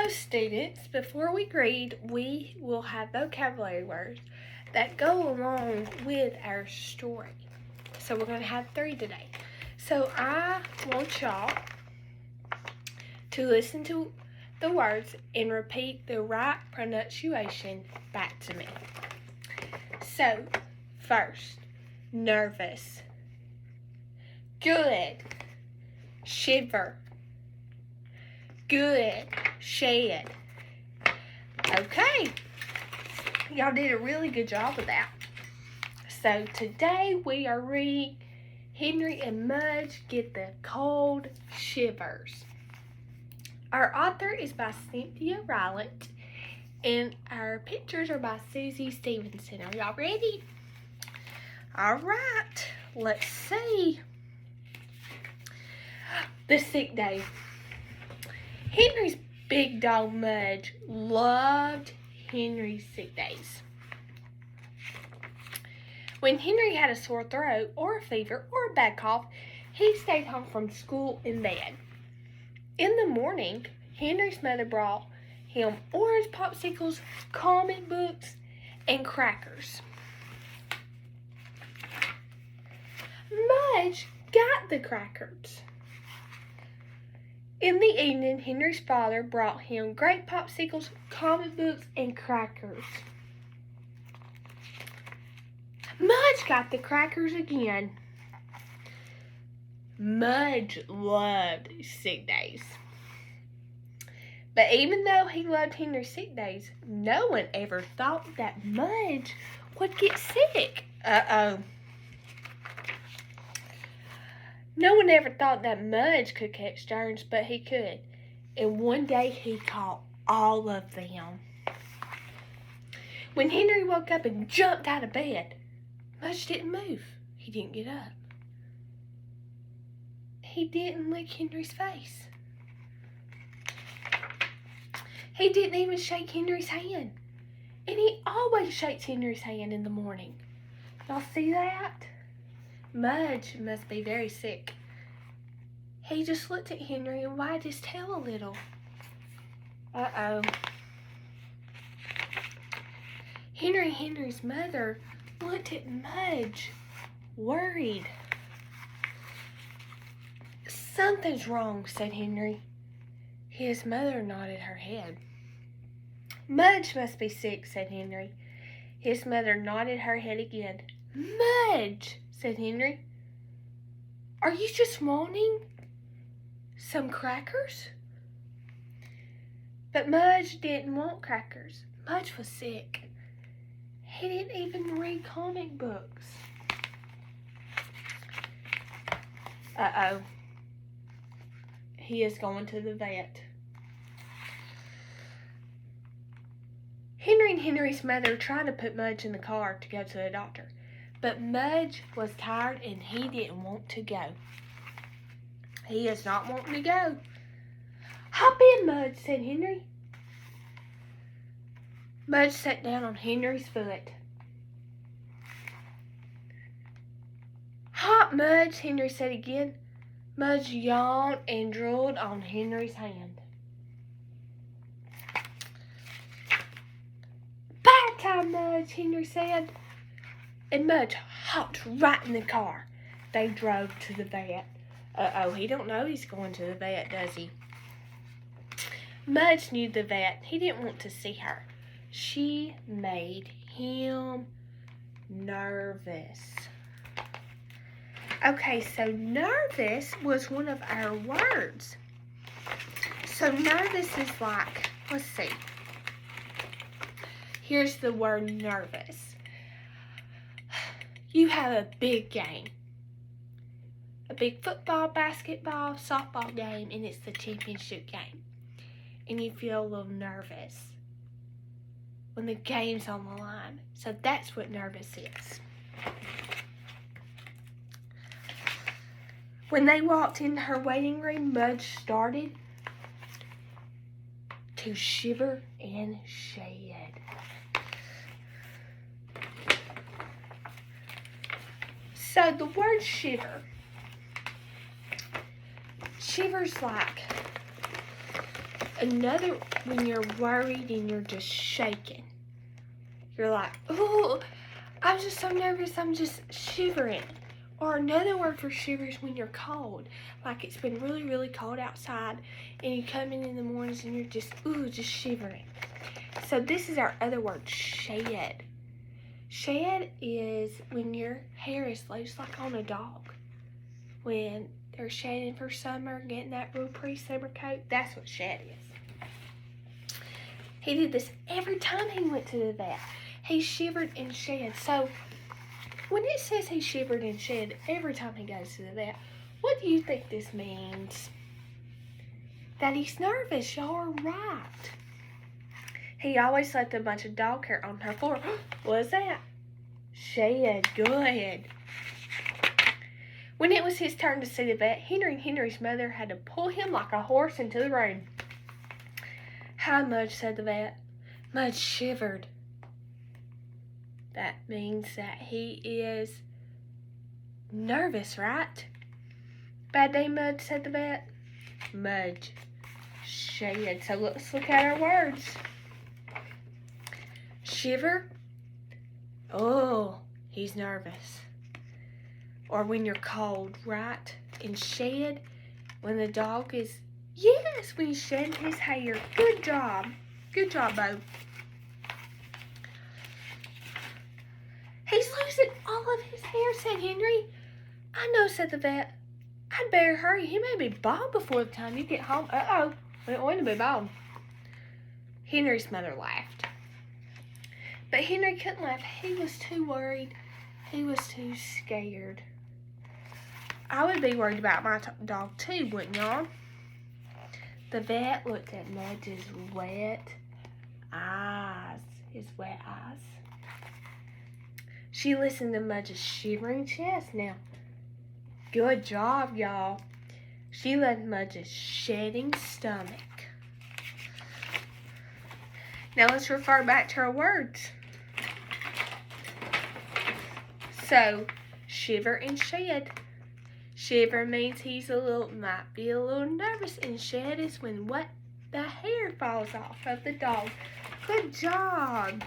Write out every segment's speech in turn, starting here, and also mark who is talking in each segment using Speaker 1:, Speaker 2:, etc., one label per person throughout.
Speaker 1: So students, before we read, we will have vocabulary words that go along with our story. So we're going to have 3 today. So I want y'all to listen to the words and repeat the right pronunciation back to me. So, first, nervous, good, shiver, good, shed. Okay, y'all did a really good job of that. So today we are reading Henry and Mudge Get the Cold Shivers. Our author is by Cynthia Rylant, and our pictures are by Susie Stevenson. Are y'all ready? All right, let's see. The sick day. Henry's big dog Mudge loved Henry's sick days. When Henry had a sore throat or a fever or a bad cough, he stayed home from school in bed. In the morning, Henry's mother brought him orange popsicles, comic books, and crackers. Mudge got the crackers. In the evening, Henry's father brought him great popsicles, comic books, and crackers. Mudge got the crackers again. Mudge loved sick days. But even though he loved Henry's sick days, no one ever thought that Mudge would get sick. No one ever thought that Mudge could catch germs, but he could. And one day he caught all of them. When Henry woke up and jumped out of bed, Mudge didn't move. He didn't get up. He didn't lick Henry's face. He didn't even shake Henry's hand. And he always shakes Henry's hand in the morning. Y'all see that? Mudge must be very sick. He just looked at Henry and wagged his tail a little. Henry's mother looked at Mudge, worried. Something's wrong, said Henry. His mother nodded her head. Mudge must be sick, said Henry. His mother nodded her head again. Mudge, said Henry, are you just wanting some crackers? But Mudge didn't want crackers. Mudge was sick. He didn't even read comic books. He is going to the vet. Henry and Henry's mother tried to put Mudge in the car to go to the doctor, but Mudge was tired and he didn't want to go. He is not wanting to go. Hop in, Mudge, said Henry. Mudge sat down on Henry's foot. Hop, Mudge, Henry said again. Mudge yawned and drooled on Henry's hand. Bath time, Mudge, Henry said. And Mudge hopped right in the car. They drove to the vet. He don't know he's going to the vet, does he? Mudge knew the vet. He didn't want to see her. She made him nervous. Okay, so nervous was one of our words. So nervous is like, let's see. Here's the word nervous. You have a big game. A big football, basketball, softball game, and it's the championship game. And you feel a little nervous when the game's on the line. So that's what nervous is. When they walked into her waiting room, Mudge started to shiver and shed. So the word shiver. Shiver's like Another, when you're worried and you're just shaking. You're like, oh, I'm just so nervous, I'm just shivering. Or another word for shiver is when you're cold. Like it's been really, really cold outside and you come in the mornings and you're just, just shivering. So this is our other word, shed. Shed is when your hair is loose, like on a dog. When they're shedding for summer, getting that real pre-summer coat, that's what shed is. He did this every time he went to the vet. He shivered and shed. So when it says he shivered and shed every time he goes to the vet, what do you think this means? That he's nervous. Y'all are right. He always left a bunch of dog hair on her floor. What's that? Shed. Good. When it was his turn to see the vet, Henry and Henry's mother had to pull him like a horse into the room. "Hi, Mudge," said the vet. Mudge shivered. That means that he is nervous, right? "Bad day, Mudge," said the vet. Mudge. Shed. So let's look at our words. Shiver. Oh, he's nervous. Or when you're cold, right? And shed, when the dog is, yes, when he's shedding his hair. Good job. Good job, Bo. "He's losing all of his hair," said Henry. "I know," said the vet. "I'd better hurry. He may be bald before the time you get home." Uh-oh, we don't want to be bald. Henry's mother laughed. But Henry couldn't laugh. He was too worried. He was too scared. I would be worried about my dog too, wouldn't y'all? The vet looked at Mudge's wet eyes. His wet eyes. She listened to Mudge's shivering chest. Now, good job, y'all. She let Mudge's shedding stomach. Now let's refer back to our words. So, shiver and shed. Shiver means he's might be a little nervous, and shed is when the hair falls off of the dog. Good job.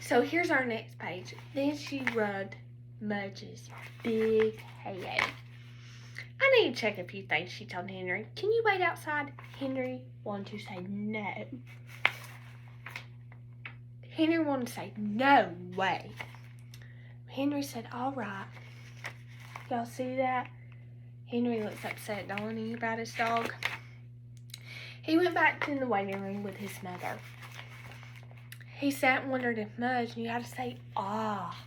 Speaker 1: So here's our next page. Then she rubbed Mudge's big head. "I need to check a few things," she told Henry. "Can you wait outside?" Henry wanted to say no. Henry wanted to say, "No way." Henry said, "All right." Y'all see that? Henry looks upset, don't he, about his dog? He went back to the waiting room with his mother. He sat and wondered if Mudge knew how to say ah.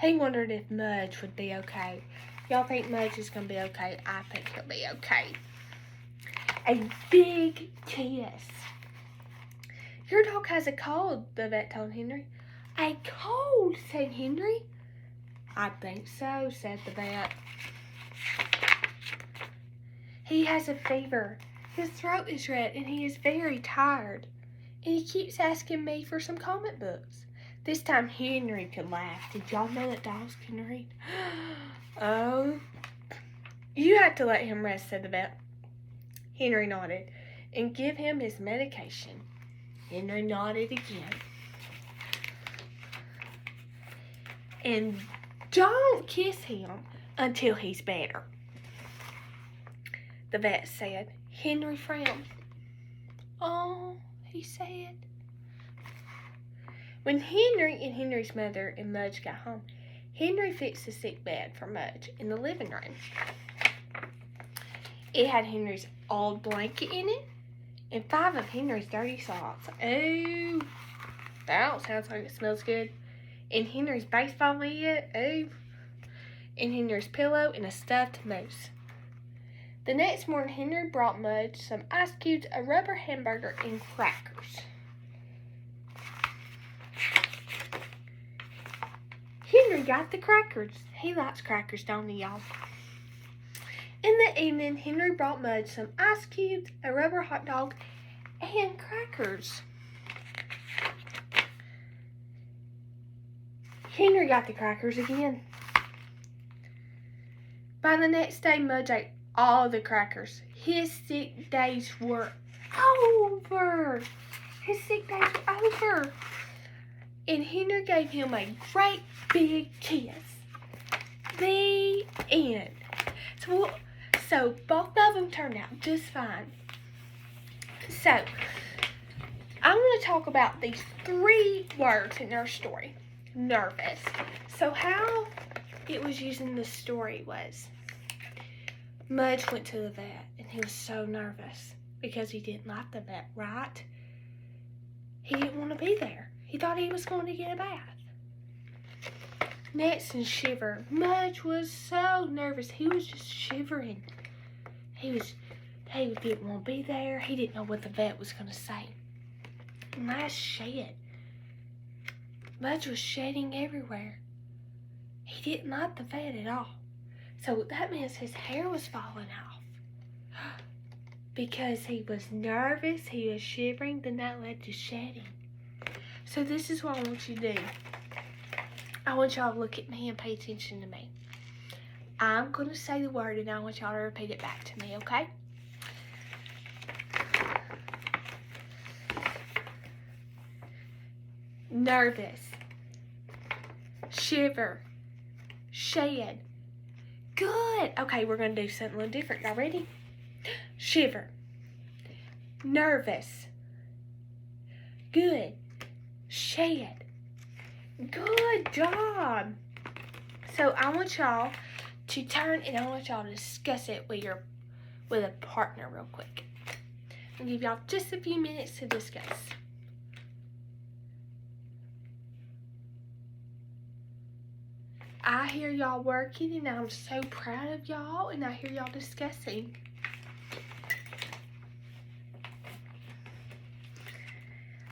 Speaker 1: He wondered if Mudge would be okay. Y'all think Mudge is going to be okay? I think he'll be okay. A big kiss. "Your dog has a cold," the vet told Henry. "A cold," said Henry. "I think so," said the vet. "He has a fever. His throat is red and he is very tired. And he keeps asking me for some comic books." This time Henry could laugh. Did y'all know that dogs can read? "Oh, you have to let him rest," said the vet. Henry nodded. "And give him his medication." Henry nodded again. "And don't kiss him until he's better," the vet said. Henry frowned. "Oh," he said. When Henry and Henry's mother and Mudge got home, Henry fixed a sick bed for Mudge in the living room. It had Henry's old blanket in it and 5 of Henry's dirty socks. Oh, that sounds like it smells good. And Henry's baseball mitt. Oh, and Henry's pillow and a stuffed moose. The next morning, Henry brought Mudge some ice cubes, a rubber hamburger, and crackers. Henry got the crackers. He likes crackers, don't he, y'all? In the evening, Henry brought Mudge some ice cubes, a rubber hot dog, and crackers. Henry got the crackers again. By the next day, Mudge ate all the crackers. His sick days were over. His sick days were over. And Henry gave him a great big kiss. The end. So both of them turned out just fine. So, I'm going to talk about these 3 words in our story. Nervous. So how it was used in the story was, Mudge went to the vet and he was so nervous because he didn't like the vet, right? He didn't want to be there. He thought he was going to get a bath. Next in Shiver, Mudge was so nervous. He was just shivering. He didn't want to be there. He didn't know what the vet was going to say. And last Shed, Mudge was shedding everywhere. He didn't like the vet at all. So that means his hair was falling off. Because he was nervous, he was shivering, then that led to shedding. So this is what I want you to do. I want y'all to look at me and pay attention to me. I'm going to say the word and I want y'all to repeat it back to me, okay? Nervous. Shiver. Shed. Good. Okay, we're going to do something a little different. Y'all ready? Shiver. Nervous. Good. Shed. Good job. So I want y'all to turn and I want y'all to discuss it with a partner real quick. I'll give y'all just a few minutes to discuss. I hear y'all working and I'm so proud of y'all, and I hear y'all discussing.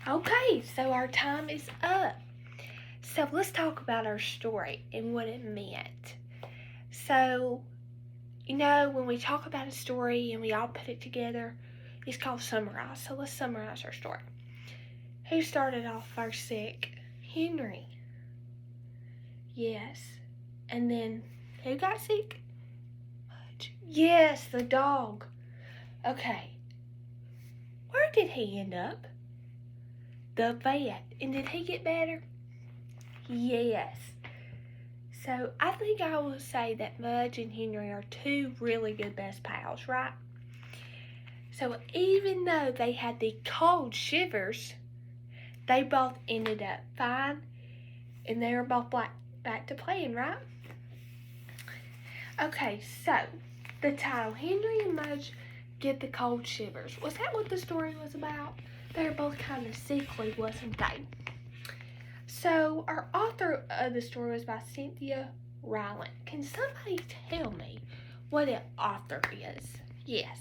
Speaker 1: Okay, so our time is up. So let's talk about our story and what it meant. So, when we talk about a story and we all put it together, it's called summarize. So let's summarize our story. Who started off first sick? Henry. Yes. And then, who got sick? Mudge. Yes, the dog. Okay. Where did he end up? The vet. And did he get better? Yes. So, I think I will say that Mudge and Henry are 2 really good best pals, right? So, even though they had the cold shivers, they both ended up fine. And they were both back to playing, right? Okay, so, the title, Henry and Mudge get the cold shivers. Was that what the story was about? They were both kind of sickly, wasn't they? So, our author of the story was by Cynthia Ryland. Can somebody tell me what an author is? Yes.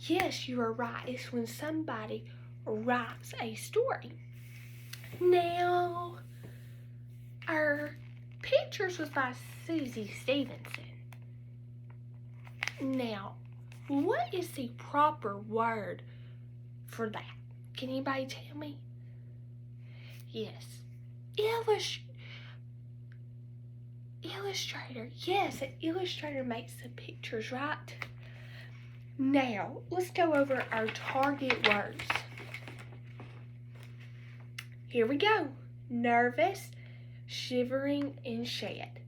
Speaker 1: Yes, you are right. It's when somebody writes a story. Now, our pictures was by Susie Stevenson. Now, what is the proper word for that? Can anybody tell me? Yes. Illustrator. Yes, an illustrator makes the pictures, right? Now, let's go over our target words. Here we go. Nervous, shivering, and shed.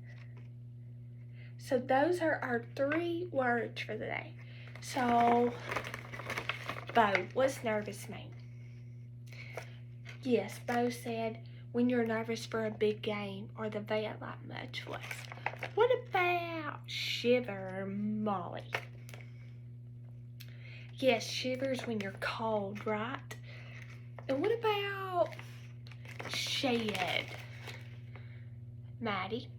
Speaker 1: So those are our 3 words for the day. So, Bo, what's nervous mean? Yes, Bo said when you're nervous for a big game or the vet like Mudge was. What about shiver, Molly? Yes, shivers when you're cold, right? And what about shed, Maddie?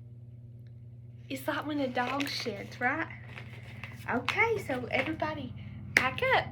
Speaker 1: It's like when a dog sheds, right? Okay, so everybody, pack up.